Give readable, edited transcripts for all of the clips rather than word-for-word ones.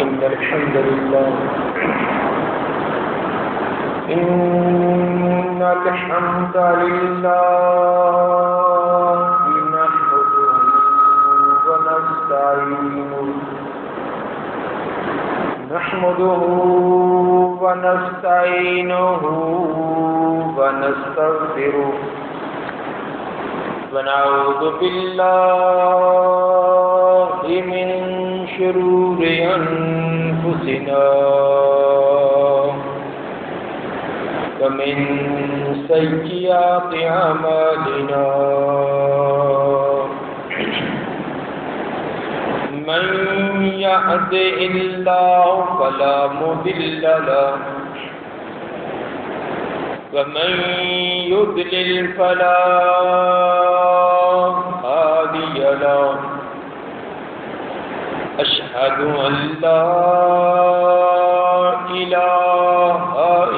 إن الحمد لله نحمده ونستعينه ونستغفره ونعوذ بالله من شرور أنفسنا ومن سيئات أعمالنا من يهده الله فلا مضل له ومن يضلل فلا هادي له أشهد أن لا إله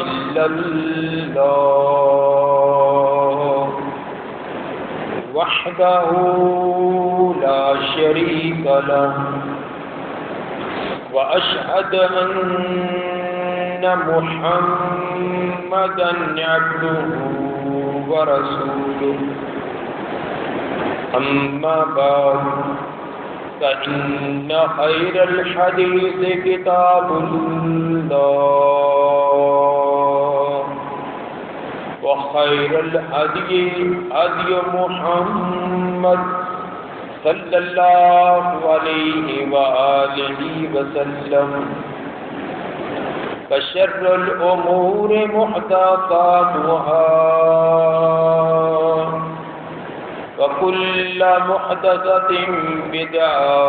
إلا الله وحده لا شريك له وأشهد أن محمدا عبده ورسوله أما بعد فإن خير الحديث كتاب الله وخير الهدي هدي محمد صلى الله عليه وآله وسلم وشر الأمور محدثاتها وكل محدثة بدعة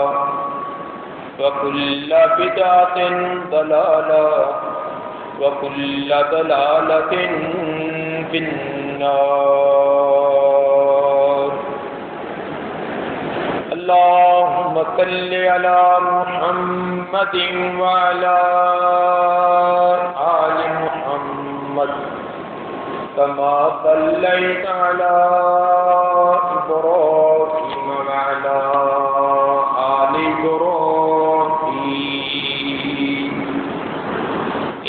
وكل بدعة ضلالة وكل ضلالة في النار. اللهم صل على محمد وعلى آل محمد كما صليت على إبراهيم وعلى آل إبراهيم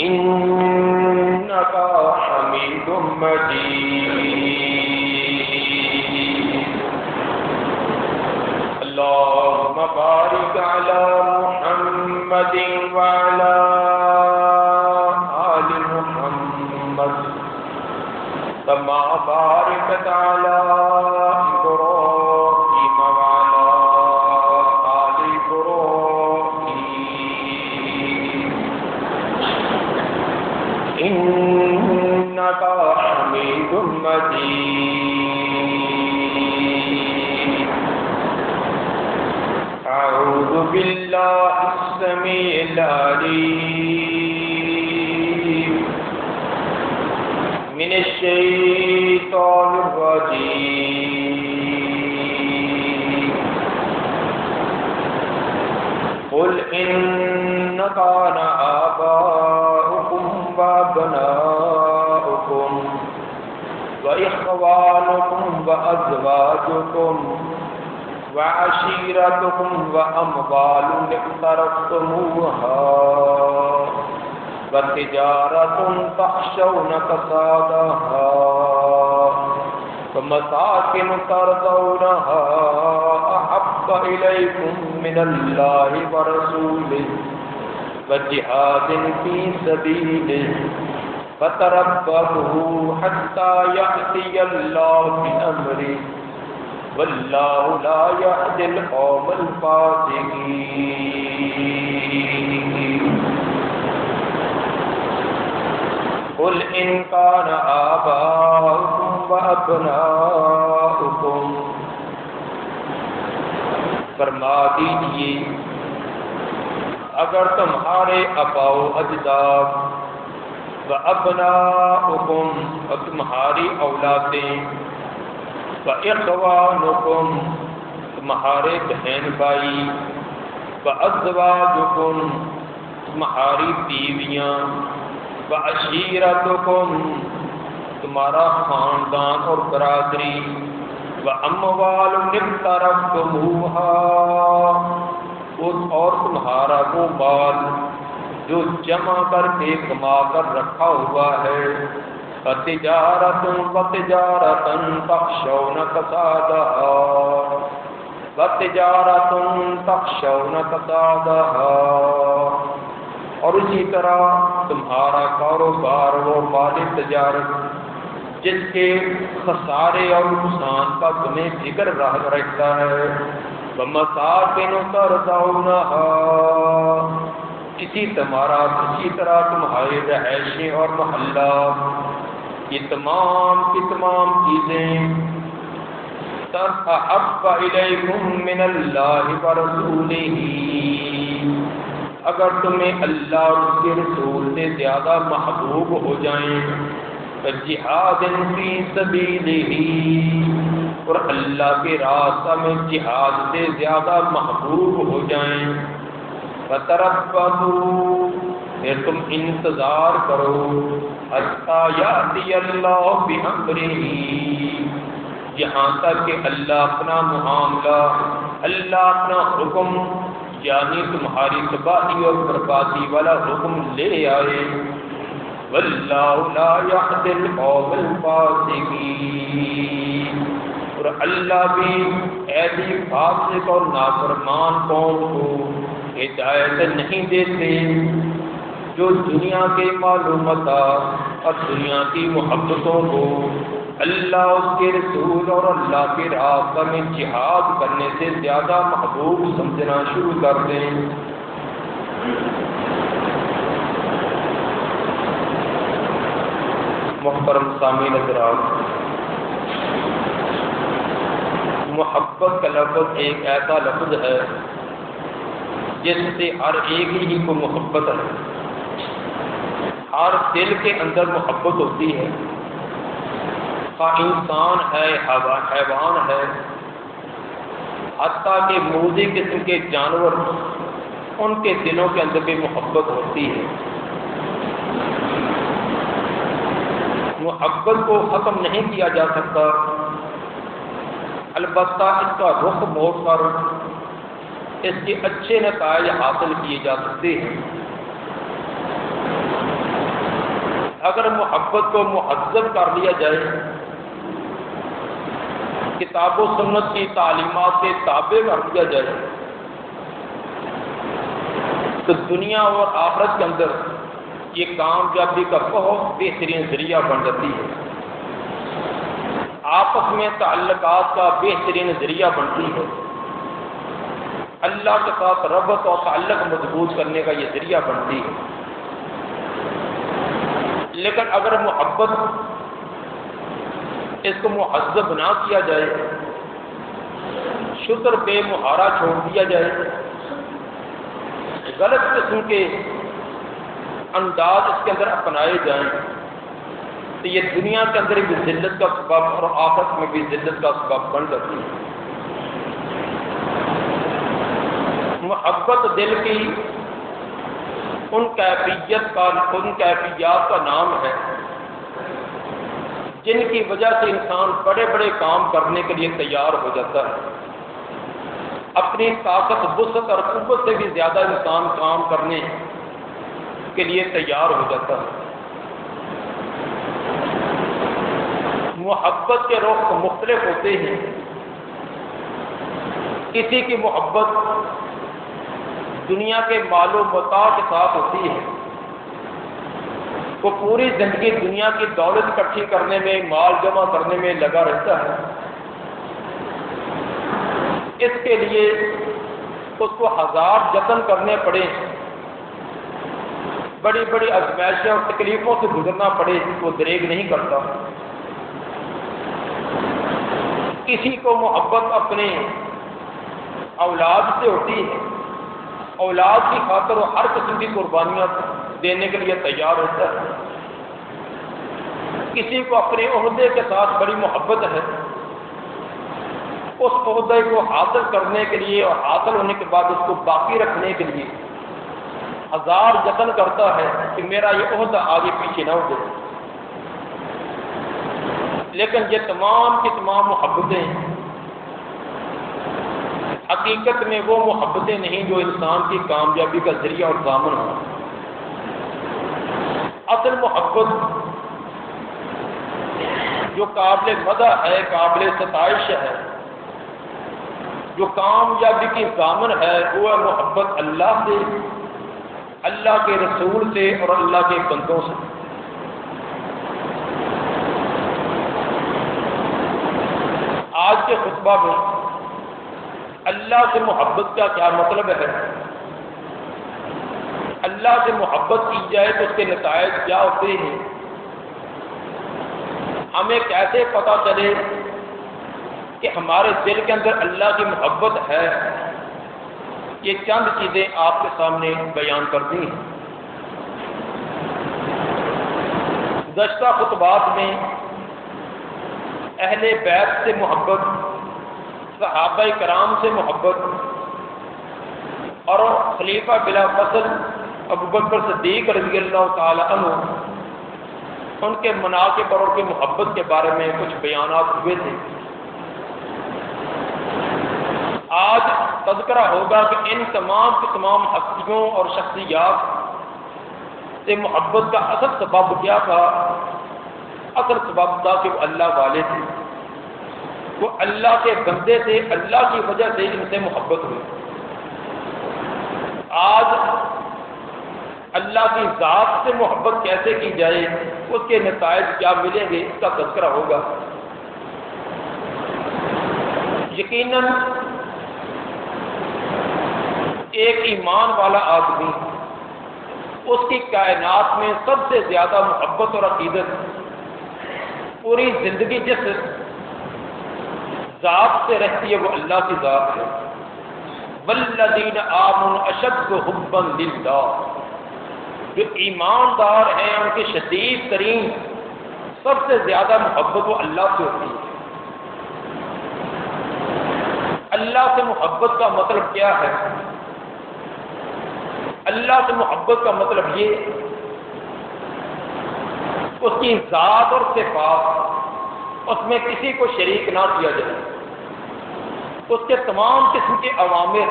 إنك حميد مجيد. اللهم بارك على محمد وعلى آل محمد كما باركت على إبراهيم وعلى آل إبراهيم إنك حميد مجيد. أعوذ بالله السميع العليم من الشيطان الرجيم. قل إن كان آباؤكم وأبناؤكم وإخوانكم وأزواجكم وعشيرتكم وأموال اقترفتموها وتجارة تخشون كسادها ومساكن ترضونها أحب إليكم من الله ورسوله وجهاد في سبيله فتربصوا حتى يأتي الله بأمره والله لا يهدي القوم الفاسقين. قل إن كان آباؤكم وأبناؤكم، فرما دیجئے اگر تمہارے آباء و اجداد وابناؤکم اور تمہاری اولادیں واخوانکم تمہارے بہن بھائی وازواجکم تمہاری بیویاں وعشیرتکم تمہارا خاندان اور برادری واموال اقترفتموها خود اور تمہارا وہ مال جو جمع کر کے کما کر رکھا ہوا ہے، فَتِجَارَةٌ تَخْشَوْنَ كَسَادَهَا، اور اسی طرح تمہارا کاروبار وہ مال تجارت جس کے خسارے اور نقصان کا تمہیں فکر رہتا ہے، وَمَسَاكِنُ تَرْضَوْنَهَا، اسی طرح تمہارے رہائشیں اور محلہ، یہ تمام کی تمام چیزیں احب الیکم من اللہ ورسولہ، اگر تمہیں اللہ اور اس کے رسول سے زیادہ محبوب ہو جائیں، جہاد فی سبیلہ، اور اللہ کے راستہ میں جہاد سے زیادہ محبوب ہو جائیں، فتربصوا، پھر تم انتظار کرو، حتی یأتی اللہ بامرہ، یہاں تک کہ اللہ اپنا معاملہ، اللہ اپنا حکم، یعنی تمہاری تباہی اور بربادی والا حکم لے آئے، واللہ لا یہدی القوم الفاسقین، اور اللہ بھی ایسی فاسق اور نافرمان قوم کو ہدایت نہیں دیتے جو دنیا کے معلومات اور دنیا کی محبتوں کو اللہ، اس کے رسول اور اللہ کے راستہ میں جہاد کرنے سے زیادہ محبوب سمجھنا شروع کر دیں۔ محترم سامعین حضرات، محبت کا لفظ ایک ایسا لفظ ہے جس سے ہر ایک ہی کو محبت ہے، ہر دل کے اندر محبت ہوتی ہے، خواہ انسان ہے، حیوان ہے، حتیٰ کہ موذی قسم کے جانور، ان کے دلوں کے اندر بھی محبت ہوتی ہے۔ محبت کو ختم نہیں کیا جا سکتا، البتہ اس کا رخ موڑ کر اس کے اچھے نتائج حاصل کیے جا سکتے ہیں۔ اگر محبت کو مہذب کر لیا جائے، کتاب و سنت کی تعلیمات سے تابع کر دیا جائے، تو دنیا اور آخرت کے اندر یہ کامیابی کا بہت بہترین ذریعہ بن جاتی ہے، آپس میں تعلقات کا بہترین ذریعہ بنتی ہے، اللہ کے ساتھ ربط اور تعلق مضبوط کرنے کا یہ ذریعہ بنتی ہے۔ لیکن اگر محبت اس کو مہذب نہ کیا جائے، شتر بے مہارا چھوڑ دیا جائے، غلط قسم کے انداز اس کے اندر اپنائے جائیں، تو یہ دنیا کے اندر بھی ذلت کا سبب اور آخرت میں بھی ذلت کا سبب بن جاتی ہے۔ محبت دل کی ان کیفیات کا نام ہے جن کی وجہ سے انسان بڑے بڑے کام کرنے کے لیے تیار ہو جاتا ہے، اپنی طاقت، وسعت اور قوت سے بھی زیادہ انسان کام کرنے کے لیے تیار ہو جاتا ہے۔ محبت کے رخ مختلف ہوتے ہیں، کسی کی محبت دنیا کے مال و متاع کے ساتھ ہوتی ہے، وہ پوری زندگی دنیا کی دولت اکٹھی کرنے میں، مال جمع کرنے میں لگا رہتا ہے، اس کے لیے اس کو ہزار جتن کرنے پڑے، بڑی بڑی آزمائشیں اور تکلیفوں سے گزرنا پڑے، وہ دریغ نہیں کرتا۔ کسی کو محبت اپنے اولاد سے ہوتی ہے، اولاد کی خاطر وہ ہر قسم کی قربانیاں دینے کے لیے تیار ہوتا ہے۔ کسی کو اپنے عہدے کے ساتھ بڑی محبت ہے، اس عہدے کو حاصل کرنے کے لیے اور حاصل ہونے کے بعد اس کو باقی رکھنے کے لیے ہزار جتن کرتا ہے کہ میرا یہ عہدہ آگے پیچھے نہ ہو جائے۔ لیکن یہ تمام کی تمام محبتیں حقیقت میں وہ محبتیں نہیں جو انسان کی کامیابی کا ذریعہ اور ضامن ہو۔ اصل محبت جو قابل مدح ہے، قابل ستائش ہے، جو کامیابی کی ضامن ہے، وہ ہے محبت اللہ سے، اللہ کے رسول سے اور اللہ کے بندوں سے۔ آج کے خطبہ میں اللہ سے محبت کا کیا مطلب ہے، اللہ سے محبت کی جائے تو اس کے نتائج کیا ہوتے ہیں، ہمیں کیسے پتہ چلے کہ ہمارے دل کے اندر اللہ کی محبت ہے، یہ چند چیزیں آپ کے سامنے بیان کر دی ہیں۔ گزشتہ خطبات میں اہل بیت سے محبت، صحابہ کرام سے محبت اور خلیفہ بلا فصل ابوبکر صدیق رضی اللہ تعالی عنہ، ان کے مناقب اور ان کی محبت کے بارے میں کچھ بیانات ہوئے تھے۔ آج تذکرہ ہوگا کہ ان تمام کی تمام ہستیوں اور شخصیات سے محبت کا اصل سبب کیا تھا۔ اصل سبب تھا کہ وہ اللہ والے تھے، وہ اللہ کے بندے تھے، اللہ کی وجہ سے ان سے محبت ہوئی۔ آج اللہ کی ذات سے محبت کیسے کی جائے، اس کے نتائج کیا ملیں گے، اس کا تذکرہ ہوگا۔ یقیناً ایک ایمان والا آدمی، اس کی کائنات میں سب سے زیادہ محبت اور عقیدت پوری زندگی جس ذات سے رہتی ہے وہ اللہ کی ذات ہے۔ والذین آمنوا اشد حبا للہ، جو ایماندار ہیں ان کی شدید ترین سب سے زیادہ محبت وہ اللہ سے ہوتی ہے۔ اللہ سے محبت کا مطلب کیا ہے؟ اللہ سے محبت کا مطلب یہ اس کی ذات اور صفات، اس میں کسی کو شریک نہ کیا جائے، اس کے تمام قسم کے اوامر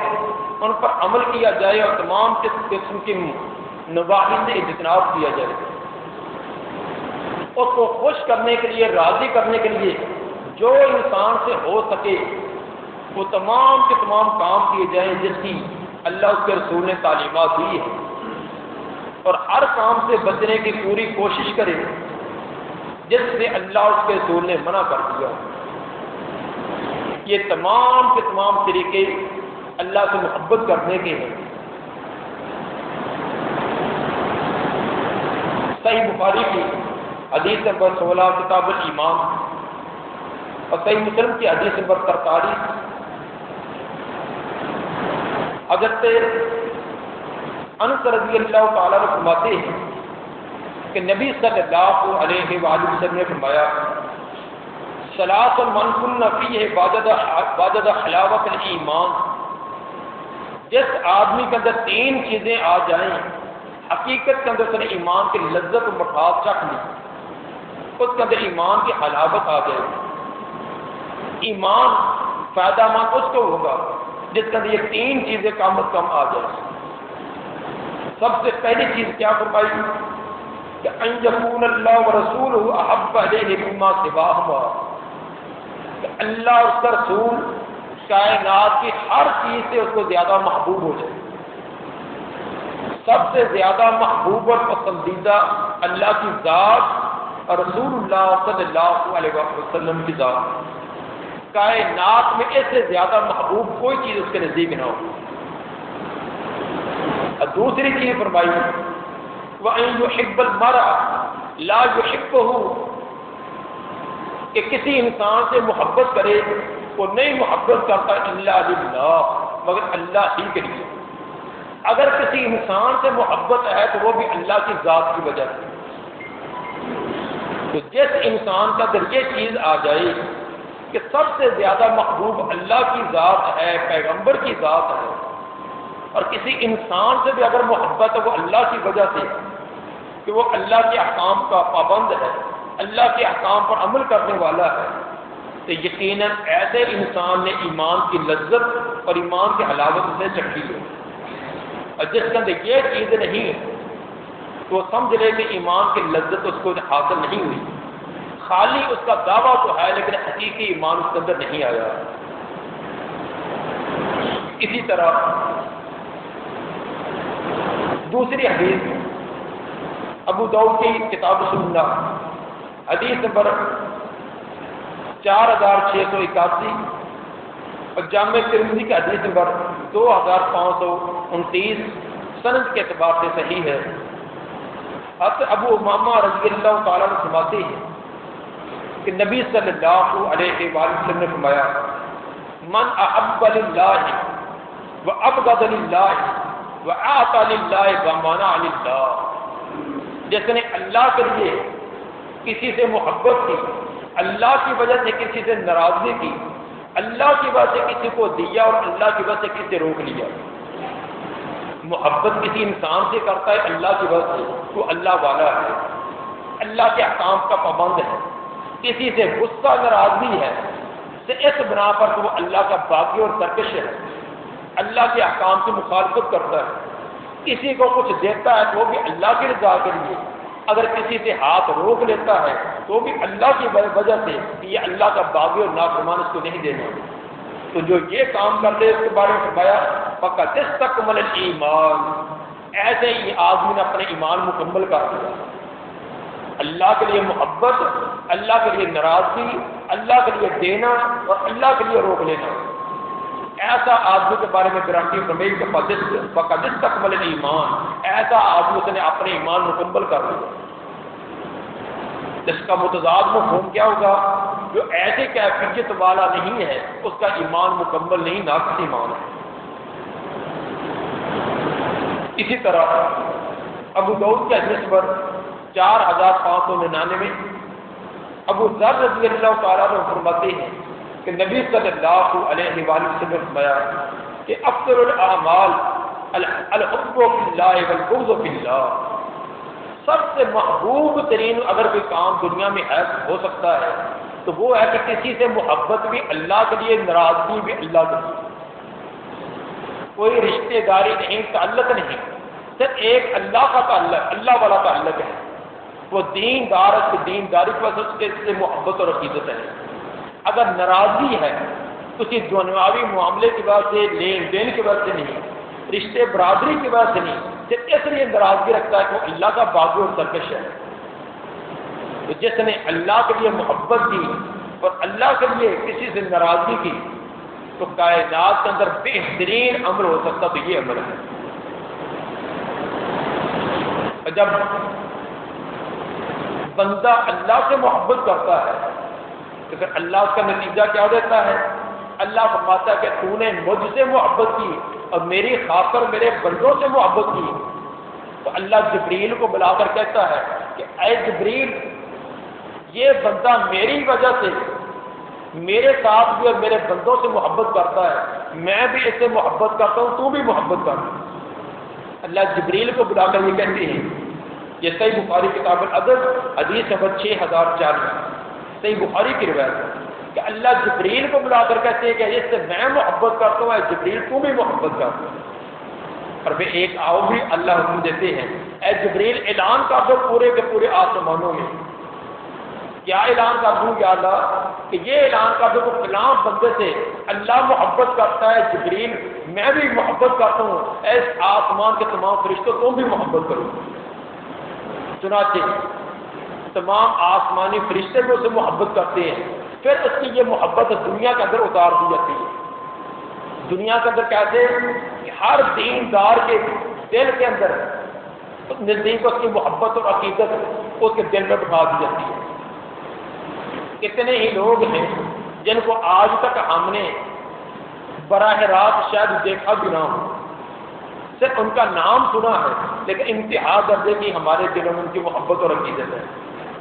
ان پر عمل کیا جائے اور تمام قسم کی نواہی سے اجتناب کیا جائے۔ اس کو خوش کرنے کے لیے، راضی کرنے کے لیے جو انسان سے ہو سکے وہ تمام کے تمام کام کیے جائیں جس کی اللہ اس کے رسول نے تعلیمات دی ہے، اور ہر کام سے بچنے کی پوری کوشش کرے جس سے اللہ اس کے رسول نے منع کر دیا۔ یہ تمام کے تمام طریقے اللہ سے محبت کرنے کے ہیں۔ صحیح بخاری کی حدیث نمبر 16 کتاب الایمان اور صحیح مسلم کی حدیث نمبر 43 حضرت انس رضی اللہ تعالیٰ عنہ فرماتے ہیں کہ نبی صلی اللہ علیہ وآلہ وسلم نے فرمایا، ثلاث من کن فیہ وجد حلاوت الایمان، جس آدمی کے اندر تین چیزیں آ جائیں، حقیقت کے اندر اس نے ایمان کی لذت و مٹھاس چکھ لی، اس کے اندر ایمان کی حلاوت آ جائے۔ ایمان فائدہ مند اس کو ہوگا جس کے اندر یہ تین چیزیں کم از کم آ جائیں۔ سب سے پہلی چیز کیا فرمائی کہ ان یکون اللہ ورسولہ احب الیہ مما سواہما، کہ اللہ اور اس کا رسول کائنات کی ہر چیز سے اس کو زیادہ محبوب ہو جائے۔ سب سے زیادہ محبوب اور پسندیدہ اللہ کی ذات اور رسول اللہ صلی اللہ علیہ وسلم کی ذات، کائنات میں اس سے زیادہ محبوب کوئی چیز اس کے نزدیک نہ ہو۔ دوسری چیز فرمائی وَأَن يُحِبَّ الْمَرْءَ لَا يُحِبُّهُ، کہ کسی انسان سے محبت کرے وہ نہیں محبت کرتا الا للہ، مگر اللہ ہی کے لیے۔ اگر کسی انسان سے محبت ہے تو وہ بھی اللہ کی ذات کی وجہ سے۔ تو جس انسان کا اندر یہ چیز آ جائے کہ سب سے زیادہ محبوب اللہ کی ذات ہے، پیغمبر کی ذات ہے، اور کسی انسان سے بھی اگر محبت ہے وہ اللہ کی وجہ سے کہ وہ اللہ کے احکام کا پابند ہے، اللہ کے احکام پر عمل کرنے والا ہے، تو یقیناً ایسے انسان نے ایمان کی لذت اور ایمان کی حلاوت سے چکھی ہے، اور جس کے اندر یہ چیز نہیں تو وہ سمجھ لے کہ ایمان کی لذت اس کو حاصل نہیں ہوئی، خالی اس کا دعویٰ تو ہے لیکن حقیقی ایمان اس کے اندر نہیں آیا۔ اسی طرح دوسری حدیث ابو داؤد کی کتاب سنہ حدیث نمبر 4681 اور جامع ترمذی کی حدیث نمبر 2529 سند کے اعتبار سے صحیح ہے۔ حضرت ابو امامہ رضی اللہ تعالیٰ عنہ فرماتے ہیں کہ نبی صلی اللہ علیہ وآلہ وسلم نے فرمایا من احب للہ وابغض للہ واعطى للہ ومنع للہ، جس نے اللہ کے لیے کسی سے محبت کی، اللہ کی وجہ سے کسی سے ناراضگی کی، اللہ کی وجہ سے کسی کو دیا اور اللہ کی وجہ سے کسی سے روک لیا۔ محبت کسی انسان سے کرتا ہے اللہ کی وجہ سے، تو اللہ والا ہے، اللہ کے احکام کا پابند ہے۔ کسی سے غصہ ناراضگی ہے تو اس بنا پر تو وہ اللہ کا باغی اور سرکش ہے، اللہ کے احکام کی مخالفت کرتا ہے۔ کسی کو کچھ دیتا ہے تو بھی اللہ کی رضا کے لیے، اگر کسی سے ہاتھ روک لیتا ہے تو بھی اللہ کی وجہ سے کہ یہ اللہ کا باغی اور نافرمان اس کو نہیں دینا۔ تو جو یہ کام کرتے اس کے بارے میں فرمایا فقط استکمل الایمان، ایسے ہی آدمی نے اپنے ایمان مکمل کر دیا۔ اللہ کے لیے محبت، اللہ کے لیے ناراضگی، اللہ کے لیے دینا اور اللہ کے لیے روک لینا، ایسا آدمی کے بارے میں گارنٹی فرمائی کہ فقط استکمل الایمان، ایسا آدمی اس نے اپنے ایمان مکمل کر دیا۔ اس کا متضاد مفہوم کیا ہوگا؟ جو ایسی کیفیت والا نہیں ہے اس کا ایمان مکمل نہیں، ناقص ایمان ہے۔ اسی طرح ابو داؤد کے حدیث پر 4599 ابو ذر رضی اللہ تعالیٰ عنہ فرماتے ہیں کہ نبی صلی اللہ علیہ وآلہ وسلم نے فرمایا کہ افضل الاعمال الحب فی اللہ والبغض فی اللہ، سب سے محبوب ترین اگر کوئی کام دنیا میں ہو سکتا ہے تو وہ ہے کہ کسی سے محبت بھی اللہ کے لیے، ناراضگی بھی اللہ کے لیے، کوئی رشتے داری نہیں، تعلق نہیں، صرف ایک اللہ کا تعلق، اللہ والا تعلق ہے۔ وہ دیندار ہے، دینداری کی وجہ سے اس سے محبت اور عقیدت ہے۔ اگر ناراضگی ہے کسی دنیاوی معاملے کی وجہ سے، لین دین کی وجہ سے نہیں، رشتے برادری کی وجہ سے نہیں، صرف اس لیے ناراضگی رکھتا ہے کہ وہ اللہ کا باغی اور سرکش ہے۔ تو جس نے اللہ کے لیے محبت کی اور اللہ کے لیے کسی سے ناراضگی کی تو کائنات کے اندر بہترین عمل ہو سکتا تو یہ عمل ہے۔ اور جب بندہ اللہ سے محبت کرتا ہے تو پھر اللہ اس کا نتیجہ کیا دیتا ہے؟ اللہ فرماتا ہے کہ تو نے مجھ سے محبت کی اور میری خاطر میرے بندوں سے محبت کی، تو اللہ جبریل کو بلا کر کہتا ہے کہ اے جبریل، یہ بندہ میری وجہ سے میرے ساتھ بھی اور میرے بندوں سے محبت کرتا ہے، میں بھی اس سے محبت کرتا ہوں، تو بھی محبت کر۔ اللہ جبریل کو بلا کر یہ کہتے ہیں، یہ صحیح بخاری کتاب الادب حدیث نمبر 6040، صحیح بخاری کی روایت ہے کہ اللہ جبریل کو بلا کر کہتے ہیں کہ اس سے میں محبت کرتا ہوں، اے جبریل تو بھی محبت کرتا ہوں۔ اور پھر ایک آؤ بھی اللہ حکم دیتے ہیں، اے جبریل اعلان کر دو پورے کے پورے آسمانوں میں۔ کیا اعلان کر دوں یا اللہ؟ کہ یہ اعلان کر دو کہ فلاں بندے سے اللہ محبت کرتا ہے، جبریل میں بھی محبت کرتا ہوں، اے آسمان کے تمام فرشتوں تم بھی محبت کرو۔ چنانچہ تمام آسمانی فرشتے بھی اسے محبت کرتے ہیں، پھر اس کی یہ محبت دنیا کے اندر اتار دی جاتی ہے۔ دنیا کے اندر کہتے ہیں کہ ہر دیندار کے دل کے اندر نزدیک اس کی محبت اور عقیدت اس کے دل میں بٹھا دی جاتی ہے۔ کتنے ہی لوگ ہیں جن کو آج تک ہم نے براہ راست شاید دیکھا بھی نہ ہو، صرف ان کا نام سنا ہے، لیکن انتہا درجے کی ہمارے دلوں میں ان کی محبت اور عقیدت ہے۔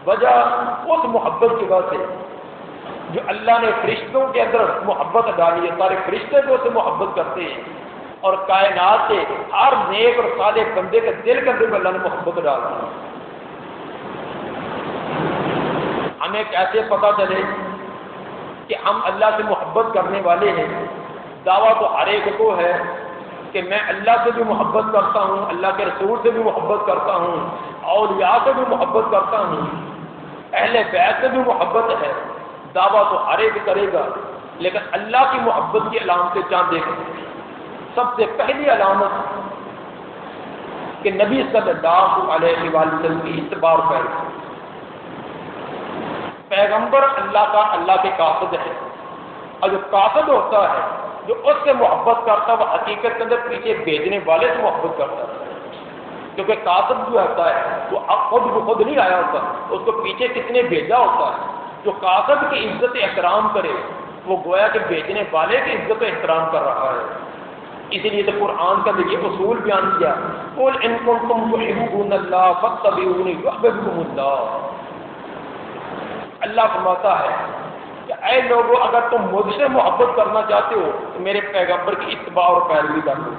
وجہ اس محبت کی وجہ سے جو اللہ نے فرشتوں کے اندر محبت ڈالی ہے، سارے فرشتے بھی اسے محبت کرتے ہیں، اور کائنات سے ہر نیک اور صالح بندے کے دل کے اندر اللہ نے محبت ڈال دی۔ ہمیں کیسے پتہ چلے کہ ہم اللہ سے محبت کرنے والے ہیں، دعویٰ تو ہر ایک کو ہے کہ میں اللہ سے بھی محبت کرتا ہوں، اللہ کے رسول سے بھی محبت کرتا ہوں، اولیاء سے بھی محبت کرتا ہوں، اہل بیت سے بھی محبت ہے، دعویٰ تو ہر ایک کرے گا، لیکن اللہ کی محبت کی علامتیں چاند دیکھیں۔ سب سے پہلی علامت کہ نبی صلی اللہ علیہ وآلہ وسلم کی اتباع اور پیروی۔ پیغمبر اللہ کا اللہ کے قاصد ہے، اور جو قاصد ہوتا ہے، جو اس سے محبت کرتا ہے، وہ حقیقت کے اندر پیچھے بھیجنے والے سے محبت کرتا ہے، کیونکہ قاصد جو ہوتا ہے وہ خود نہیں آیا ہوتا، اس کو پیچھے کس نے بھیجا ہوتا ہے۔ جو قاصد کی عزت احترام کرے وہ گویا کہ بھیجنے والے کی عزت احترام کر رہا ہے۔ اسی لیے تو قرآن کا یہ اصول بیان کیا، قل ان کنتم تحبون اللہ فاتبعونی یحببکم اللہ۔ اللہ فرماتا ہے کہ اے لوگوں، اگر تم مجھ سے محبت کرنا چاہتے ہو تو میرے پیغمبر کی اتباع اور پیروی کر لو۔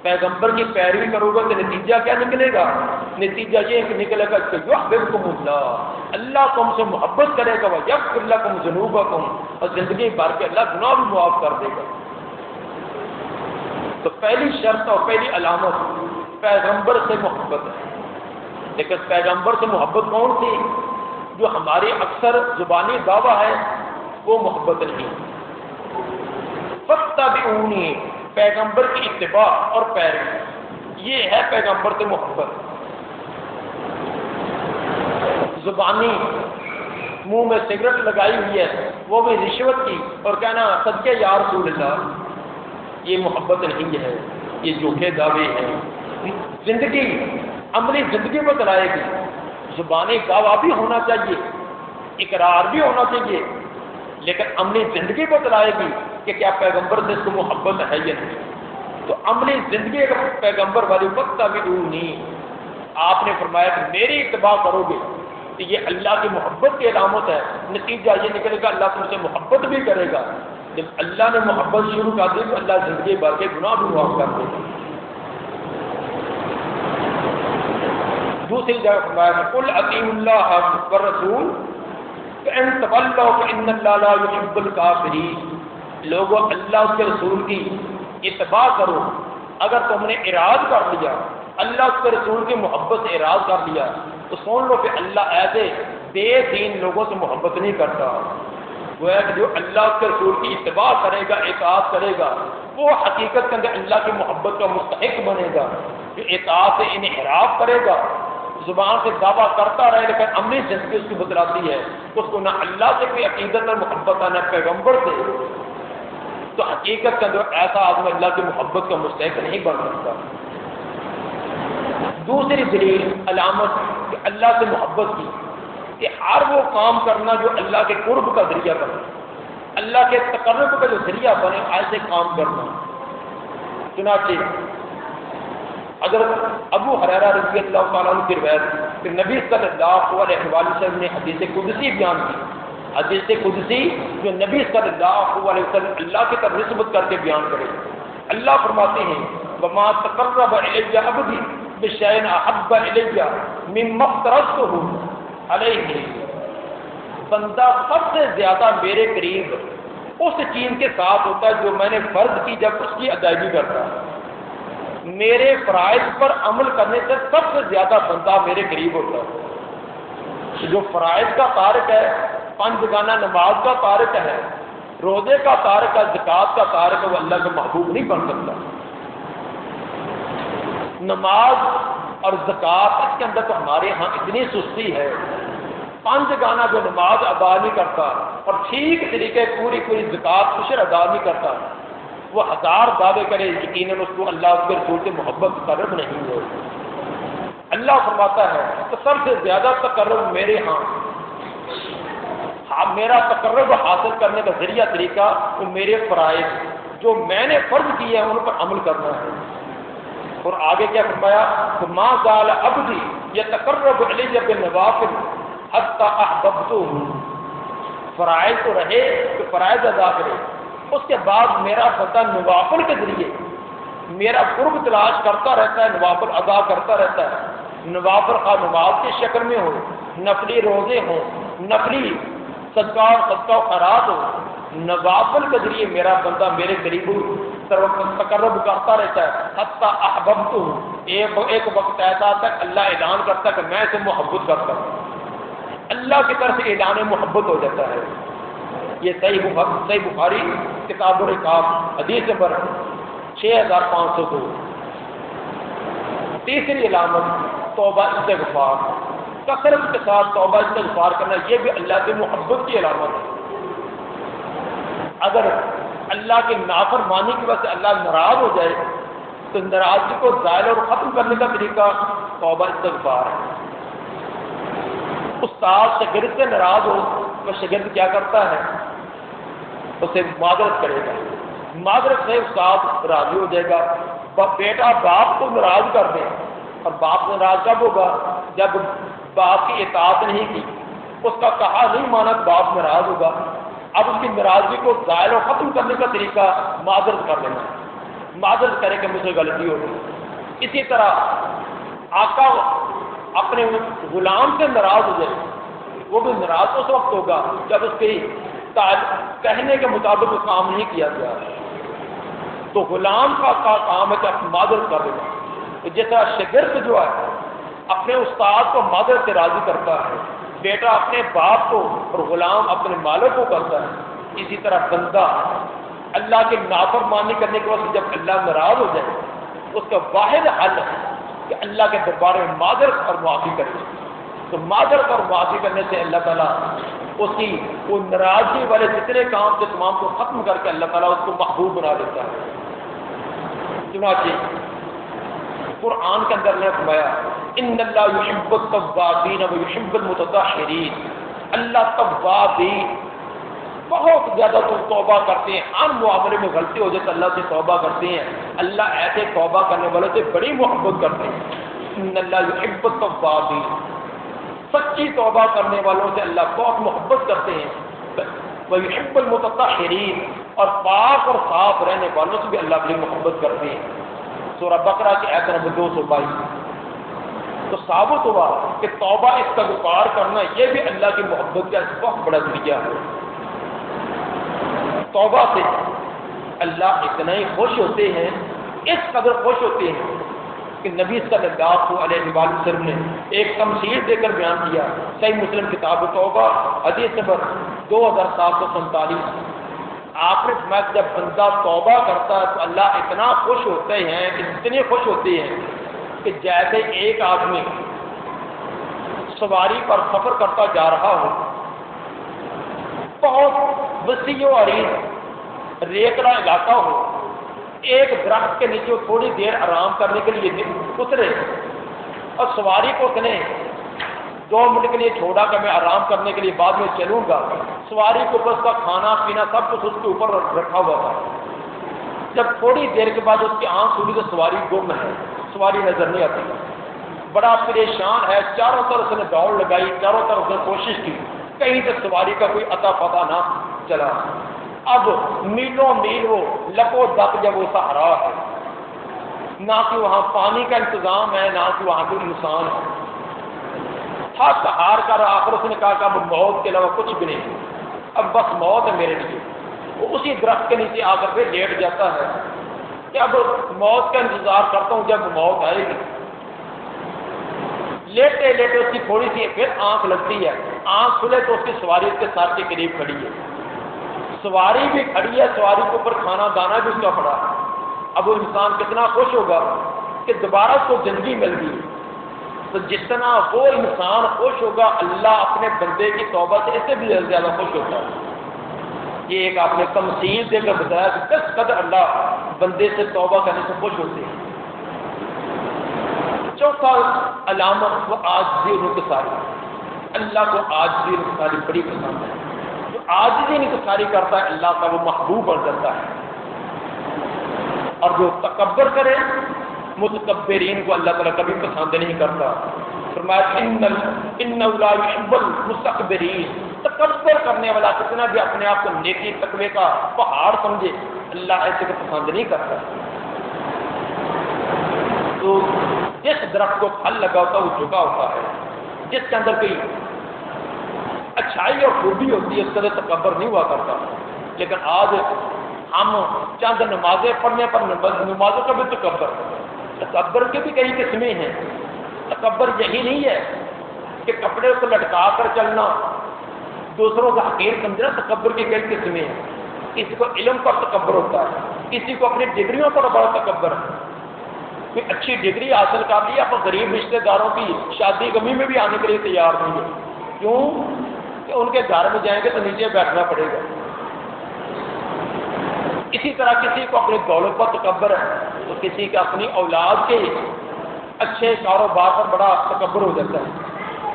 پیغمبر کی پیروی کرو گا تو نتیجہ کیا نکلے گا؟ نتیجہ یہ کہ نکلے گا کہ یحببکم اللہ، اللہ تم سے محبت کرے گا، ویغفر لکم ذنوبکم، اور زندگی بھر کے اللہ گناہ بھی معاف کر دے گا۔ تو پہلی شرط اور پہلی علامت پیغمبر سے محبت ہے۔ لیکن پیغمبر سے محبت کون تھی؟ جو ہماری اکثر زبانی دعویٰ ہے وہ محبت نہیں۔ فاتبعونی، پیغمبر کی اتباع اور پیروی، یہ ہے پیغمبر سے محبت۔ زبانی منہ میں سگریٹ لگائی ہوئی ہے، وہ بھی رشوت کی، اور کہنا صدقے یا رسول اللہ، یہ محبت نہیں ہے، یہ جھوٹے دعوے ہیں۔ زندگی عملی زندگی میں چلائے گی، زبانی دعویٰ بھی ہونا چاہیے، اقرار بھی ہونا چاہیے، لیکن عملی زندگی کو چلائے گی کہ کیا پیغمبر سے اس کو محبت ہے یا نہیں۔ تو عملی زندگی اگر پیغمبر والی فاتبعونی، آپ نے فرمایا کہ میری اتباع کرو گے تو یہ اللہ کی محبت کی علامت ہے۔ نتیجہ یہ نکلے گا اللہ تم سے محبت بھی کرے گا۔ جب اللہ نے محبت شروع کر دی تو اللہ زندگی بھر کے گناہ بھی معاف کر دے گا۔ دوسری جگہ فرمایا قل اطیعوا اللہ والرسول فإن تولوا فإن اللہ لا يحب الکافرین۔ لوگوں، اللہ اس کے رسول کی اتباع کرو۔ اگر تم نے اعراض کر لیا، اللہ اس کے رسول کی محبت سے اعراض کر لیا، تو سن لو کہ اللہ ایسے بے دین لوگوں سے محبت نہیں کرتا۔ وہ ہے کہ جو اللہ کے رسول کی اتباع کرے گا، اطاعت کرے گا، وہ حقیقت کے اندر اللہ کی محبت کا مستحق بنے گا۔ جو اطاعت سے انحراف کرے گا، زبان سے دعویٰ کرتا رہے لیکن عملی زندگی اس کی بتلاتی ہے اس کو نہ اللہ سے کوئی عقیدت اور محبت ہے نہ پیغمبر سے، تو حقیقت کے اندر ایسا آدمی اللہ کی محبت کا مستحق نہیں بن سکتا۔ دوسری دلیل علامت کہ اللہ سے محبت کی کہ ہر وہ کام کرنا جو اللہ کے قرب کا ذریعہ بنے، اللہ کے تقرب کا جو ذریعہ بنے، ایسے کام کرنا۔ چنانچہ حضرت ابو ہریرہ رضی اللہ تعالیٰ عنہ کی روایت کہ نبی صلی اللہ علیہ وسلم نے حدیث قدسی بیان کی، حدیث قدسی جو نبی صلی اللہ علیہ وسلم اللہ کی طرف نسبت کر کے بیان کرے۔ اللہ فرماتے ہیں وما تقرب الی عبدی بشیء احب الی مما افترضته علیہ، بندہ سب سے زیادہ میرے قریب اس چیز کے ساتھ ہوتا ہے جو میں نے فرض کی جب اس کی ادائیگی کرتا ہے۔ میرے فرائض پر عمل کرنے سے سب سے زیادہ بندہ میرے قریب ہوتا ہے۔ جو فرائض کا تارک ہے، 5 گانا نماز کا تارک ہے، روزے کا تارک ہے، زکوٰۃ کا تارک ہے، وہ اللہ کا محبوب نہیں بن سکتا۔ نماز اور زکوٰۃ اس کے اندر تو ہمارے ہاں اتنی سستی ہے، 5 گانا جو نماز ادا نہیں کرتا اور ٹھیک طریقے پوری زکوٰۃ عشر ادا نہیں کرتا، وہ 1000 دعوے کرے، یقیناً اس کو اللہ اس کے رسول سے محبت تقرب نہیں ہو۔ اللہ فرماتا ہے تو سب سے زیادہ تقرب میرے ہاں، میرا تقرب حاصل کرنے کا ذریعہ طریقہ وہ میرے فرائض جو میں نے فرض کیے ہیں ان پر عمل کرنا ہے۔ اور آگے کیا فرمایا کہ ما زال عبدی یتقرب الی بالنوافل حتی احببتہ، فرائض تو رہے کہ فرائض ادا کرے، اس کے بعد میرا بندہ نوافل کے ذریعے میرا قرب تلاش کرتا رہتا ہے، نوافل ادا کرتا رہتا ہے۔ نوافل کا نماز کی شکل میں ہو، نفلی روزے ہوں، نفلی صدقہ و خیرات ہو، نوافل کے ذریعے میرا بندہ میرے قریب تقرب کرتا رہتا ہے، حتی احببتہ، ایک وقت ایسا آتا ہے اللہ اعلان کرتا ہے کہ میں اسے محبت کرتا ہوں، اللہ کی طرف سے اعلان محبت ہو جاتا ہے۔ یہ صحیح بخاری کتاب الرقاق حدیث نمبر 6502۔ تیسری علامت توبہ استغفار، کثرت کے ساتھ توبہ استغفار کرنا، یہ بھی اللہ کی محبت کی علامت ہے۔ اگر اللہ کی نافرمانی کی وجہ سے اللہ ناراض ہو جائے تو ناراضگی کو زائل اور ختم کرنے کا طریقہ توبہ استغفار ہے۔ استاد شاگرد سے ناراض ہو تو شاگرد کیا کرتا ہے؟ اسے معذرت کرے گا، معذرت سے استاد راضی ہو جائے گا۔ بیٹا باپ کو ناراض کر دے، اور باپ ناراض کب ہوگا؟ جب باپ کی اطاعت نہیں کی، اس کا کہا نہیں مانا تو باپ ناراض ہوگا۔ اب اس کی ناراضگی کو زائل و ختم کرنے کا طریقہ معذرت کر لینا، معذرت کرے کہ مجھ سے غلطی ہوگی۔ اسی طرح آقا اپنے غلام سے ناراض ہو جائے، وہ بھی ناراض اس وقت ہوگا جب اس کی کہنے کے مطابق وہ کام نہیں کیا گیا، تو غلام کا کام ہے کہ معذرت کر دینا۔ جس طرح شاگرد جو ہے اپنے استاد کو معذرت سے راضی کرتا ہے، بیٹا اپنے باپ کو اور غلام اپنے مالک کو کرتا ہے، اسی طرح بندہ اللہ کی نافرمانی کرنے کے وقت جب اللہ ناراض ہو جائے اس کا واحد حل ہے کہ اللہ کے دربار میں معذرت اور معافی کرے۔ تو معذرت اور معافی کرنے سے اللہ تعالیٰ اس کی وہ ناراضگی والے جتنے کام سے تمام کو ختم کر کے اللہ تعالیٰ اس کو محبوب بنا دیتا ہے۔ چنانچہ قرآن کے اندر نے فرمایا ان اللہ یحب التوابین ویحب المتطہرین، اللہ توابین بہت زیادہ تو توبہ کرتے ہیں، ہر معاملے میں غلطی ہو جائے تو اللہ سے توبہ کرتے ہیں، اللہ ایسے توبہ کرنے والوں سے بڑی محبت کرتے ہیں۔ ان اللہ یحب التوابین، سچی توبہ کرنے والوں سے اللہ بہت محبت کرتے ہیں، ویحب المتطہرین، اور پاک اور صاف رہنے والوں سے بھی اللہ بڑی محبت کرتے ہیں۔ سورہ بقرہ کی آیت نمبر 222۔ تو ثابت ہوا کہ توبہ استغفار کرنا یہ بھی اللہ کی محبت کا بہت بڑا ذریعہ ہے۔ توبہ سے اللہ اتنا ہی خوش ہوتے ہیں، اس قدر خوش ہوتے ہیں کہ نبی صلی اللہ علیہ وسلم نے ایک تمثیل دے کر بیان کیا، صحیح مسلم کتاب توبہ حدیث نمبر 2747۔ آپ نے فرمایا جب بندہ توبہ کرتا ہے تو اللہ اتنا خوش ہوتے ہیں، اتنے خوش ہوتے ہیں کہ جیسے ایک آدمی سواری پر سفر کرتا جا رہا ہو، بہت وسیع و عریض ریتلا علاقہ ہو، ایک درخت کے نیچے تھوڑی دیر آرام کرنے کے لیے اترے اور سواری کو کہنے 2 منٹ کے لیے چھوڑا کہ میں آرام کرنے کے لیے بعد میں چلوں گا، سواری کو بس کا کھانا پینا سب کچھ اس کے اوپر رکھا ہوا تھا۔ جب تھوڑی دیر کے بعد اس کی آنکھ کھلی تو سواری گم ہے، سواری نظر نہیں آتی، بڑا پریشان ہے، چاروں طرف اس نے دوڑ لگائی، چاروں طرف اس نے کوشش کی، کہیں تک سواری کا کوئی اتا پتا نہ چلا۔ اب میلوں میل وہ لپو دپ جب وہ سہارا ہے، نہ کہ وہاں پانی کا انتظام ہے، نہ کہ وہاں کوئی انسان ہے، تھک ہار کر آخر اس نے کہا کہ اب موت کے علاوہ کچھ بھی نہیں، اب بس موت ہے میرے لیے۔ وہ اسی درخت کے نیچے آ کر پھر لیٹ جاتا ہے کہ اب موت کا انتظار کرتا ہوں جب موت آئے گی۔ لیٹے لیٹے اس کی تھوڑی سی پھر آنکھ لگتی ہے، آنکھ کھلے تو اس کی سواری اس کے ساتھ کے قریب کھڑی ہے، سواری بھی کھڑی ہے، سواری کے اوپر کھانا دانا بھی اس کا پڑا ہے۔ اب وہ انسان کتنا خوش ہوگا کہ دوبارہ اس کو زندگی مل گئی۔ تو جتنا وہ انسان خوش ہوگا اللہ اپنے بندے کی توبہ سے اس سے بھی زیادہ خوش ہوتا ہے۔ یہ ایک آپ نے تمثیل دے کر بتایا کہ کس قدر اللہ بندے سے توبہ کرنے سے خوش ہوتے ہیں۔ چوتھا علامت وہ عاجزی اور انکساری، اللہ کو عاجزی اور انکساری بڑی پسند ہے، جو عاجزی انکساری کرتا ہے اللہ کا وہ محبوب بن جاتا ہے، اور جو تکبر کرے متکبرین کو اللہ تعالیٰ کبھی پسند نہیں کرتا۔ فرمایا انہ لا یحب المستکبرین، تکبر کرنے والا کتنا بھی اپنے آپ کو نیکی تقوی کا پہاڑ سمجھے اللہ ایسے کو پسند نہیں کرتا۔ تو جس درخت کو پھل لگا ہوتا ہے وہ جھکا ہوتا ہے، جس کے اندر کوئی اچھا اچھائی اور خوبی ہوتی ہے اس طرح تکبر نہیں ہوا کرتا. لیکن آج ہم چند نمازیں پڑھنے پر نمازوں کا بھی تکبر کی بھی کئی قسمیں ہیں. تکبر یہی نہیں ہے کہ کپڑے کو لٹکا کر چلنا، دوسروں کا حقیر سمجھنا. تکبر کی کئی قسمیں ہیں. کسی کو علم پر تکبر ہوتا ہے، کسی کو اپنی ڈگریوں پر بڑا تکبر ہے. کوئی اچھی ڈگری حاصل کر لی اپنے غریب رشتہ داروں کی شادی غمی میں بھی آنے کے لیے تیار نہیں ہے. کیوں کہ ان کے گھر میں جائیں گے تو نیچے بیٹھنا پڑے گا. اسی طرح کسی کو اپنی دولت پر تکبر ہے تو کسی کا اپنی اولاد کے اچھے کاروبار پر بڑا تکبر ہو جاتا ہے.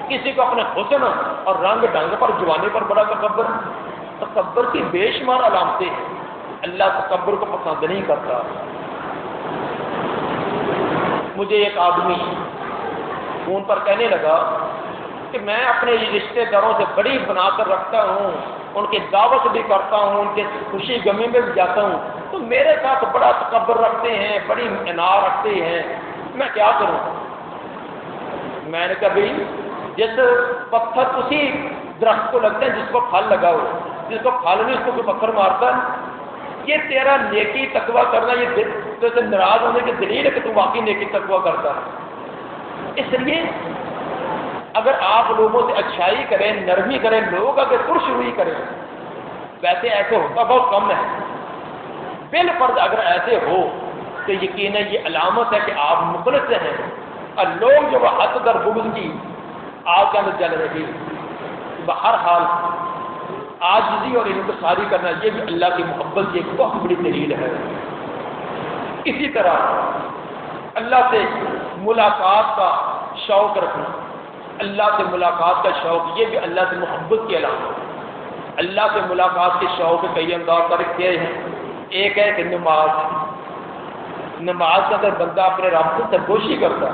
کسی کو اپنے حسن اور رنگ ڈھنگ پر، جوانی پر بڑا تکبر. تکبر کی بے شمار علامتیں ہیں. اللہ تکبر کو پسند نہیں کرتا. مجھے ایک آدمی فون پر کہنے لگا کہ میں اپنے رشتہ داروں سے بڑی بنا کر رکھتا ہوں، ان کی دعوت بھی کرتا ہوں، ان کے خوشی غمی میں بھی جاتا ہوں، تو میرے ساتھ بڑا تکبر رکھتے ہیں، بڑی انار رکھتے ہیں، میں کیا کروں؟ میں نے کہا بھائی جس پتھر اسی درخت کو لگتے ہیں جس کو پھل لگا ہو، جس کو پھل نہیں اس کو کوئی پتھر مارتا ہے. یہ تیرا نیکی تقویٰ کرنا یہ تو سے ناراض ہونے کی دلیل ہے کہ تو واقعی نیکی تقویٰ کرتا ہے. اس لیے اگر آپ لوگوں سے اچھائی کریں، نرمی کریں، لوگ اگر ترش روئی کریں، ویسے ایسے ہوتا بہت کم ہے. بالفرض اگر ایسے ہو تو یقیناً یہ علامت ہے کہ آپ مخلص ہیں. اور لوگ جو وہ حد در بغض کی آگ کے اندر جل رہی. بہرحال عاجزی اور انکساری کرنا یہ بھی اللہ کی محبت کی ایک بہت بڑی دلیل ہے. اسی طرح اللہ سے ملاقات کا شوق رکھنا، اللہ سے ملاقات کا شوق یہ بھی اللہ سے محبت کی علامت ہے. اللہ سے ملاقات کے شوق کے کئی انداز پر کیا ہیں. ایک ہے کہ نماز کا اگر بندہ اپنے رب سے سرگوشی کرتا ہے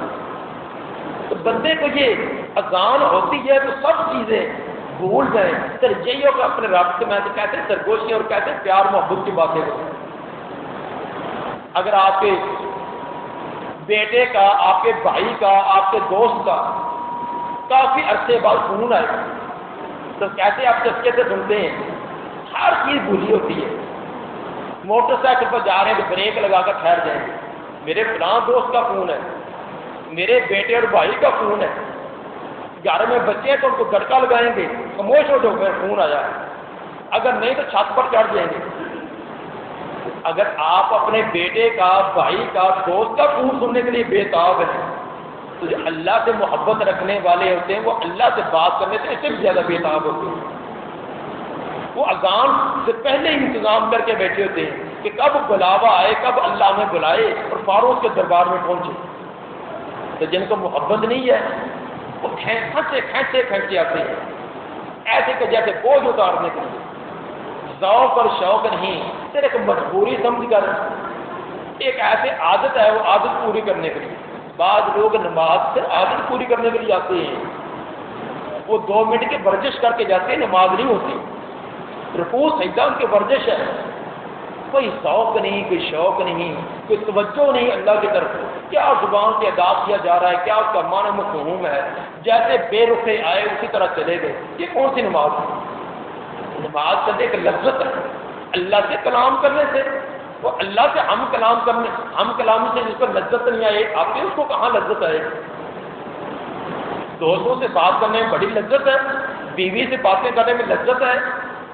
تو بندے کو یہ اذان ہوتی ہے تو سب چیزیں بھول جائیں، ترجیحوں کا اپنے رب سے، میں تو کہتے ہیں سرگوشی اور کہتے ہیں پیار محبت کی باتیں کریں. اگر آپ کے بیٹے کا، آپ کے بھائی کا، آپ کے دوست کا کافی عرصے بعد فون آئے تو کیسے آپ چسکے سے سنتے ہیں؟ ہر چیز بھولی ہوتی ہے. موٹر سائیکل پر جا رہے ہیں تو بریک لگا کر ٹھہر جائیں گے. میرے فلاں دوست کا فون ہے، میرے بیٹے اور بھائی کا فون ہے. گھر میں بچے ہیں تو ان کو گھٹکا لگائیں گے، خاموش ہو جاؤ میرا فون آیا. اگر نہیں تو چھت پر چڑھ جائیں گے. اگر آپ اپنے بیٹے کا، بھائی کا، دوست کا فون سننے کے لیے بےتاب ہیں تو جو اللہ سے محبت رکھنے والے ہوتے ہیں وہ اللہ سے بات کرنے سے اس سے بھی زیادہ بےتاب ہوتے ہیں. وہ اذان سے پہلے ہی انتظام کر کے بیٹھے ہوتے ہیں کہ کب بلاوا آئے، کب اللہ ہمیں بلائے اور فاروق کے دربار میں پہنچے. تو جن کو محبت نہیں ہے وہ کھینچتے آتے ہیں ایسے کہ جیسے بوجھ اتارنے کے لیے. ذوق اور شوق نہیں، صرف ایک مجبوری سمجھ کر ایک ایسے عادت ہے، وہ عادت پوری کرنے کے لیے. بعض لوگ نماز سے عادت پوری کرنے کے لیے جاتے ہیں، وہ 2 منٹ کی ورزش کر کے جاتے ہیں، نماز نہیں ہوتی. رکوع سجدہ ان کی ورزش ہے. کوئی ذوق نہیں، کوئی شوق نہیں، کوئی توجہ نہیں اللہ کی طرف. کیا زبان سے ادا کیا جا رہا ہے، کیا اس کا معنی مفہوم ہے، جیسے بے رخے آئے اسی طرح چلے گئے. یہ کون سی نماز ہے؟ نماز سے ایک لذت ہے اللہ سے کلام کرنے سے. وہ اللہ سے ہم کلامی سے جس کو لذت نہیں آئے، آپ کے اس کو کہاں لذت آئے؟ دوستوں سے بات کرنے میں بڑی لذت ہے، بیوی سے باتیں کرنے میں لذت ہے،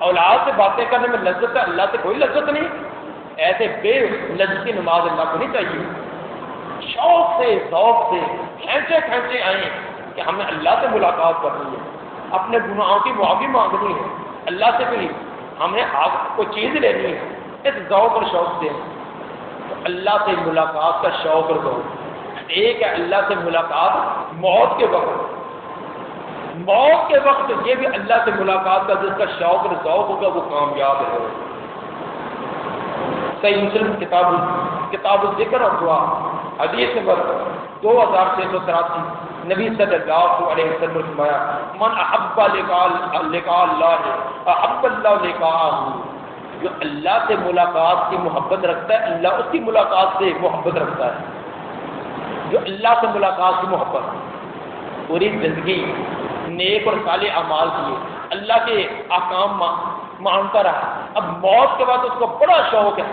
اولاد سے باتیں کرنے میں لذت ہے. اللہ سے کوئی لذت نہیں. ایسے بے لذت کی نماز اللہ کو نہیں چاہیے. شوق سے، ذوق سے کھینچے آئیں کہ ہمیں اللہ سے ملاقات کرنی ہے، اپنے گناہوں کی معافی مانگنی ہے، اللہ سے بھی ہمیں کوئی چیز لینی ہے. اس ذوق اور شوق سے تو اللہ سے ملاقات کا شوق اور ذوق. ایک ہے اللہ سے ملاقات موت کے وقت یہ بھی اللہ سے ملاقات کا جس کا شوق اور ذوق ہوگا وہ کامیاب ہے. صحیح مسلم کتاب الذکر اور دعا حدیث نمبر 2683 نبی صلی اللہ علیہ وسلم نے فرمایا من احب لقاء اللہ احب اللہ لقاءہ. جو اللہ سے ملاقات کی محبت رکھتا ہے اللہ اس کی ملاقات سے محبت رکھتا ہے. جو اللہ سے ملاقات کی محبت پوری زندگی نیک اور صالح اعمال کیے، اللہ کے احکام مانتا رہا، اب موت کے بعد اس کو بڑا شوق ہے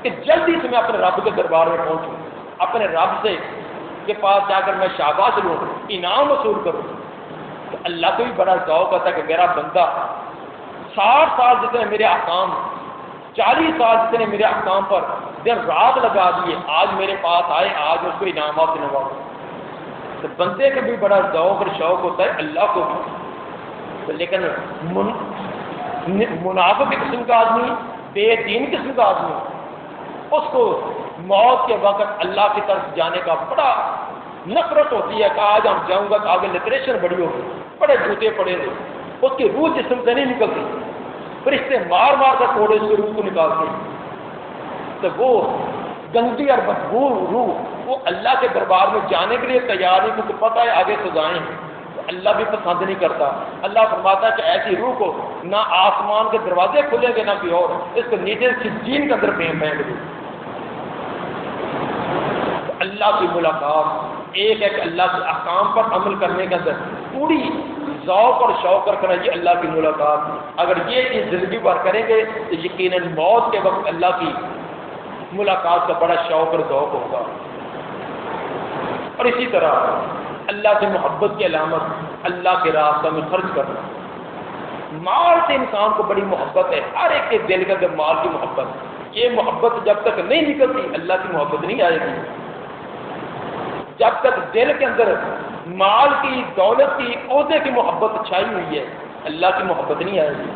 کہ جلدی سے میں اپنے رب کے دربار میں پہنچوں، اپنے رب سے کے پاس جا کر میں شاباش لوں، انعام وصول کروں۔ تو اللہ کو بھی بڑا ذوق ہوتا ہے کہ میرا بندہ 60 سال جتنے میرے احکام، 40 سال جتنے میرے احکام پر دن رات لگا دیے، آج میرے پاس آئے، آج اس کو انعامات سے نوازوں۔ تو بندے کو بھی بڑا ذوق اور شوق ہوتا ہے، اللہ کو بھی۔ لیکن منافق قسم کا آدمی، بے دین قسم کا آدمی، اس کو موت کے وقت اللہ کی طرف جانے کا بڑا نفرت ہوتی ہے کہ آج ہم جاؤں گا تو آگے لٹریشن بڑی ہوگی، بڑے جوتے پڑے گے، اس کی روح جسم سے نہیں نکلتی، فرشتے مار مار کر توڑے اس کی روح کو نکالتے ہیں۔ تو وہ گندی اور بدبو روح وہ اللہ کے دربار میں جانے کے لیے تیار نہیں، کیونکہ پتہ ہے آگے سزائیں ہیں، تو اللہ بھی پسند نہیں کرتا۔ اللہ فرماتا ہے کہ ایسی روح کو نہ آسمان کے دروازے کھلیں گے نہ کوئی اور، اس کو نیچے سجین کے اندر پھینک دے۔ اللہ کی ملاقات ایک ہے کہ اللہ کے احکام پر عمل کرنے کے اندر پوری ذوق اور شوق رکھنا، یہ اللہ کی ملاقات۔ اگر یہ چیز زندگی بھر کریں گے تو یقیناً موت کے وقت اللہ کی ملاقات کا بڑا شوق اور ذوق ہوگا۔ اور اسی طرح اللہ سے محبت کی علامت اللہ کے راستہ میں خرچ کرنا۔ مال سے انسان کو بڑی محبت ہے، ہر ایک کے دل کے اندر مال کی محبت، یہ محبت جب تک نہیں نکلتی اللہ کی محبت نہیں آئے گی۔ جب تک دل کے اندر مال کی، دولت کی، عہدے کی محبت چھائی ہوئی ہے اللہ کی محبت نہیں آئے گی۔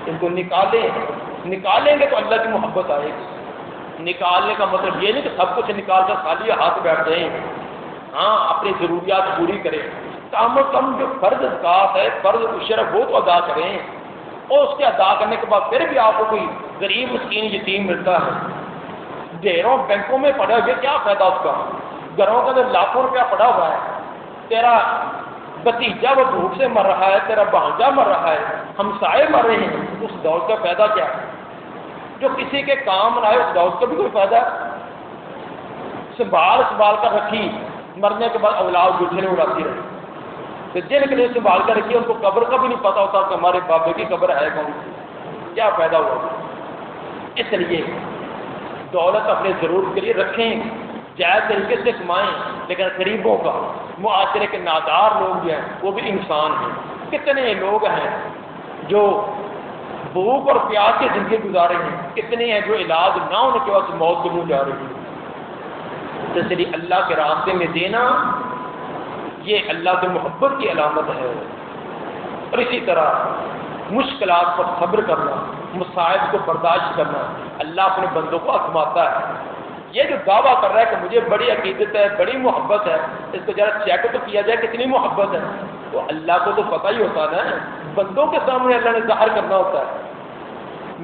ان کو نکالیں گے تو اللہ کی محبت آئے گی۔ نکالنے کا مطلب یہ نہیں کہ سب کچھ نکال کر خالی ہاتھ بیٹھ جائیں، ہاں اپنی ضروریات پوری کریں، کم از کم جو فرض زکات ہے، فرض عشر وہ تو ادا کریں، اور اس کے ادا کرنے کے بعد پھر بھی آپ کو کوئی غریب مسکین یتیم ملتا ہے، ڈھیروں بینکوں میں پڑا ہوئے کیا فائدہ اس کا، گھروں کا اندر لاکھوں روپیہ پڑا ہوا ہے، تیرا بھتیجا وہ بھوک سے مر رہا ہے، تیرا بھانجا مر رہا ہے، ہمسائے مر رہے ہیں، اس دولت کا فائدہ کیا ہے؟ جو کسی کے کام نہ آئے اس دولت کا بھی کوئی فائدہ ہے؟ سنبھال کر رکھی، مرنے کے بعد اولاد گٹھنے اڑاتی رہی، تو جن کے لیے سنبھال کر رکھی ان کو قبر کا بھی نہیں پتا ہوتا کہ ہمارے بابے کی قبر ہے کون سی، کیا فائدہ ہوا؟ اس لیے دولت اپنے ضرورت کے لیے رکھیں، جائز طریقے سے کمائیں، لیکن غریبوں کا، معاشرے کے نادار لوگ بھی ہیں، وہ بھی انسان ہیں۔ کتنے لوگ ہیں جو بھوک اور پیاس کی زندگی گزارے ہیں، کتنے ہیں جو علاج نہ ہونے کے بعد موت کے منہ جا رہی ہیں۔ تو اس لیے اللہ کے راستے میں دینا یہ اللہ کی محبت کی علامت ہے۔ اور اسی طرح مشکلات پر صبر کرنا، مصائب کو برداشت کرنا، اللہ اپنے بندوں کو آزماتا ہے۔ یہ جو دعویٰ کر رہا ہے کہ مجھے بڑی عقیدت ہے، بڑی محبت ہے، اس کو ذرا چیک تو کیا جائے کتنی محبت ہے، تو اللہ کو تو پتہ ہی ہوتا ہے نا، بندوں کے سامنے اللہ نے ظاہر کرنا ہوتا ہے۔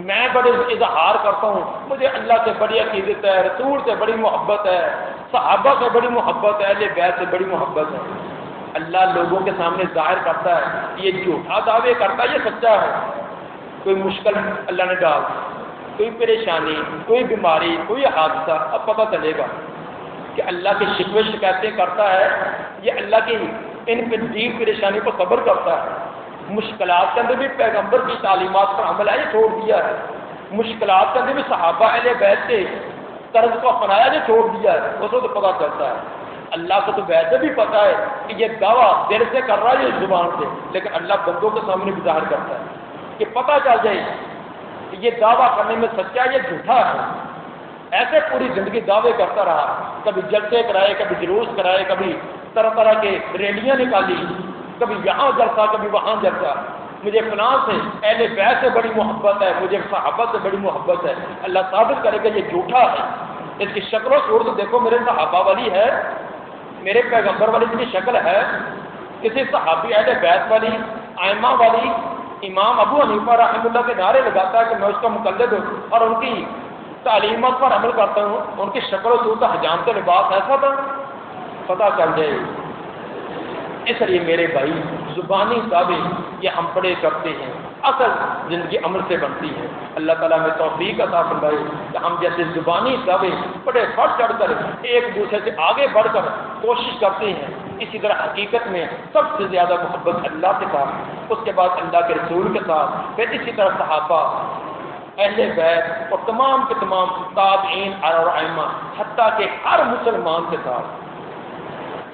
میں بڑے اظہار کرتا ہوں مجھے اللہ سے بڑی عقیدت ہے، رسول سے بڑی محبت ہے، صحابہ سے بڑی محبت ہے، اہل بیت سے بڑی محبت ہے، اللہ لوگوں کے سامنے ظاہر کرتا ہے، یہ جھوٹا دعوے کرتا ہے، یہ سچا ہے۔ کوئی مشکل اللہ نے ڈال، کوئی پریشانی، کوئی بیماری، کوئی حادثہ، اب پتہ چلے گا کہ اللہ کی شکوے شکایتیں کرتا ہے، یہ اللہ کی ان دی پریشانی پر صبر کرتا ہے۔ مشکلات کے اندر بھی پیغمبر کی تعلیمات پر عمل ہے، یہ چھوڑ دیا ہے۔ مشکلات کے اندر بھی صحابہ اہل بیت کے طرز کو اپنایا، یہ چھوڑ دیا ہے، اس کو تو پتہ چلتا ہے۔ اللہ کو تو ویسے بھی پتہ ہے کہ یہ دعویٰ دل سے کر رہا ہے، یہ زبان سے، لیکن اللہ بندوں کے سامنے بھی ظاہر کرتا ہے کہ پتہ چل جائے کہ یہ دعویٰ کرنے میں سچا ہے، یہ جھوٹا ہے۔ ایسے پوری زندگی دعوے کرتا رہا، کبھی جلسے کرائے، کبھی جلوس کرائے، کبھی طرح طرح کے ریلیاں نکالی، کبھی یہاں جلسہ کبھی وہاں جلسہ، مجھے فلاں سے اہل بیت سے بڑی محبت ہے، مجھے صحابہ سے بڑی محبت ہے۔ اللہ ثابت کرے گا یہ جھوٹا ہے، اس کی شکل و صورت دیکھو، میرے صحابہ والی ہے، میرے پیغمبر والی کی شکل ہے، کسی صحابی اہل بیت والی، ائمہ والی، امام ابو حنیفہ رحمۃ اللہ کے نعرے لگاتا ہے کہ میں اس کا مقلد ہوں اور ان کی تعلیمات پر عمل کرتا ہوں، ان کی شکل و صورت حجامت و لباس ایسا تھا، پتہ چل جائے۔ اس لیے میرے بھائی زبانی دعوے یہ ہم بڑے کرتے ہیں، اصل زندگی عمل سے بنتی ہے۔ اللہ تعالیٰ میں توفیق عطا فرمائے کہ ہم جیسے زبانی دعوے بڑے بڑھ چڑھ کر ایک دوسرے سے آگے بڑھ کر کوشش کرتے ہیں اسی طرح حقیقت میں سب سے زیادہ محبت اللہ کے ساتھ، اس کے بعد اللہ کے رسول کے ساتھ، پھر اسی طرح صحابہ، اہل بیت اور تمام کے تمام تابعین اور ائمہ، حتیٰ کہ ہر مسلمان کے ساتھ،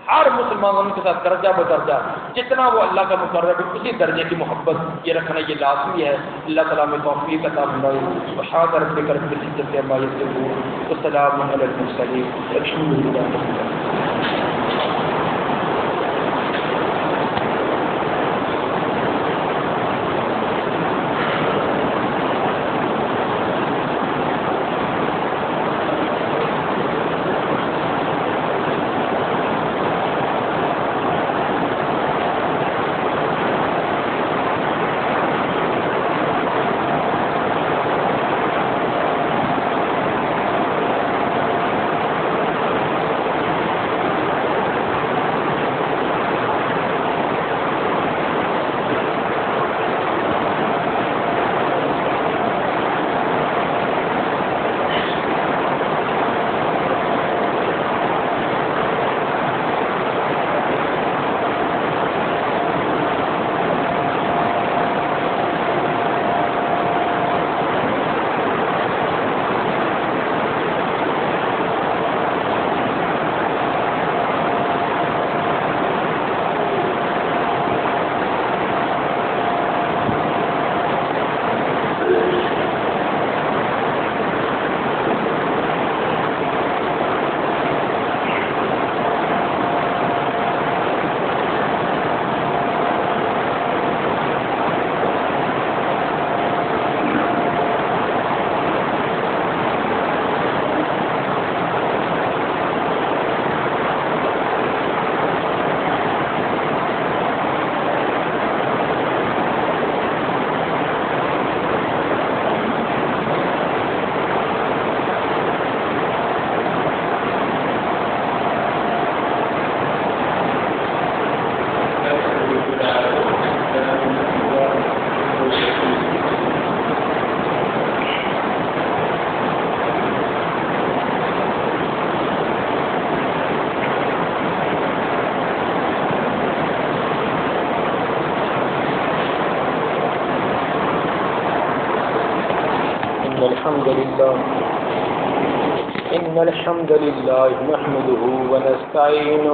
ہر مسلمان کے ساتھ درجہ بدرجہ جتنا وہ اللہ کا مقرر ہے اسی درجے کی محبت یہ رکھنا یہ لازمی ہے۔ اللہ تعالیٰ میں توفیق عطا فرمائے۔ سبحان ربک رب العزة عما یصفون وسلام علی المرسلین والحمد للہ رب العالمین۔ إن الحمد لله نحمده ونستعينه